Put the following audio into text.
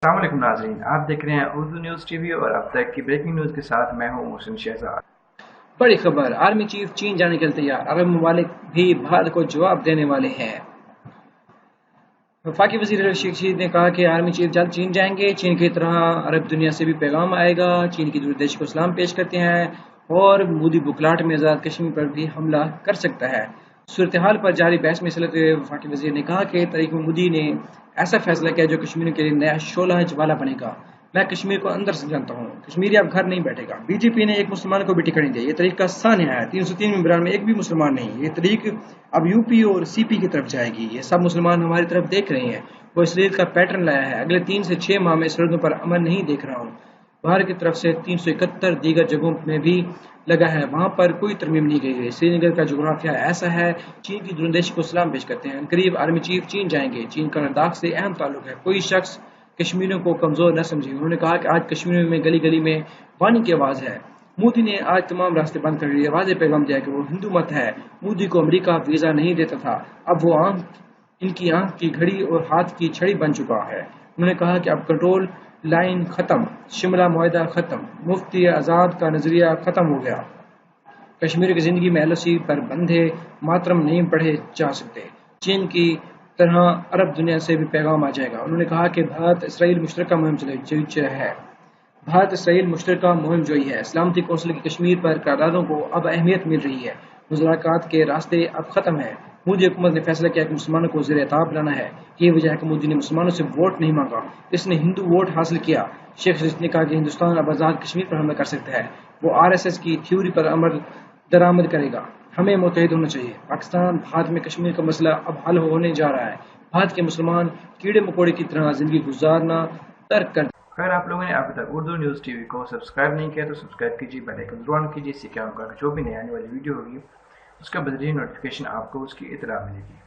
अस्सलाम वालेकुम नाज़रीन, आप देख रहे हैं उर्दू न्यूज़ टीवी और अब तक की ब्रेकिंग न्यूज़ के साथ मैं हूं मोहसिन शहजाद। बड़ी खबर, आर्मी चीफ चीन जाने के लिए तैयार, अरब ममालिक भी भारत को जवाब देने वाले हैं। वफाकी वजीर शेख रशीद ने कहा कि आर्मी चीफ जल्द चीन जाएंगे। चीन की तरह अरब दुनिया से भी पैगाम आएगा। चीन की दूरदेश को सलाम पेश करते हैं और मोदी बुकलाट में आज़ाद कश्मीर पर भी हमला कर सकता है। सूरत हाल पर जारी बहस में हिस्सा हुए वफाकी वजीर ने कहा कि तरीक मोदी ने ऐसा फैसला किया जो कश्मीर के लिए नया शोला ज्वाला बनेगा। मैं कश्मीर को अंदर से जानता हूँ, कश्मीरी अब घर नहीं बैठेगा। बीजेपी ने एक मुसलमान को भी टिकट नहीं दी। ये तरीका सान्य है, 303 मेंबरान में एक भी मुसलमान नहीं। ये तरीक अब यूपी और सीपी की तरफ जाएगी। ये सब मुसलमान हमारी तरफ देख रहे हैं। वो इसराइल का पैटर्न लाया है। अगले 3 से 6 माह में सरहदों पर अमन नहीं देख रहा हूँ। भारत की तरफ से 371 दीगर जगहों में भी लगा है, वहां पर कोई तरमीम नहीं की गई। श्रीनगर का जोग्राफिया ऐसा है। चीन की दूरंदेशी को सलाम पेश करते हैं। करीब आर्मी चीफ चीन जाएंगे। चीन का लद्दाख से अहम ताल्लुक है। कोई शख्स कश्मीरियों को कमजोर न समझे। उन्होंने कहा कि आज कश्मीर में गली गली में वाणी की आवाज है। मोदी ने आज तमाम रास्ते बंद कर दिए। वाज़ेह पैगाम दिया कि वो हिंदू मत है। मोदी को अमेरिका वीजा नहीं देता था, अब वो इनकी आंख की घड़ी और हाथ की छड़ी बन चुका है। उन्होंने कहा कि अब कंट्रोल लाइन खत्म, शिमला मुआहदा खत्म, मुफ्ती आज़ाद का नजरिया खत्म हो गया। कश्मीर की जिंदगी में एलओसी पर बंधे मातरम नहीं पढ़े जा सकते। चीन की तरह अरब दुनिया से भी पैगाम आ जाएगा। उन्होंने कहा कि भारत इसराइल मुश्तरका मुहिम है। भारत इसराइल मुश्तरका मुहिम जोई है। सलामती कौंसिल की कश्मीर पर करारों को अब अहमियत मिल रही है। मुज़ाकरात के रास्ते अब खत्म है। मोदी हुकूमत ने फैसला किया कि मुसलमानों को ज़ेर एताब लाना है। ये वजह है कि मोदी ने मुसलमानों से वोट नहीं मांगा, इसने हिंदू वोट हासिल किया। शेख रशीद ने कहा कि हिंदुस्तान अब आज़ाद कश्मीर पर हमला कर सकता है। वो आरएसएस की थ्योरी पर अमल दरामद करेगा। हमें मुतहिद होना चाहिए। पाकिस्तान भारत में कश्मीर का मसला अब हल होने जा रहा है। भारत के मुसलमान कीड़े मकोड़े की तरह जिंदगी गुजारना तर्क कर। अगर आप लोगों ने अभी तक उर्दू न्यूज़ टीवी को सब्सक्राइब नहीं किया तो सब्सक्राइब कीजिए, बेल आइकन जरूर ऑन कीजिए। इससे क्या होगा कि जो भी नई आने वाली वीडियो होगी उसका बदरीन नोटिफिकेशन आपको उसकी इतला मिलेगी।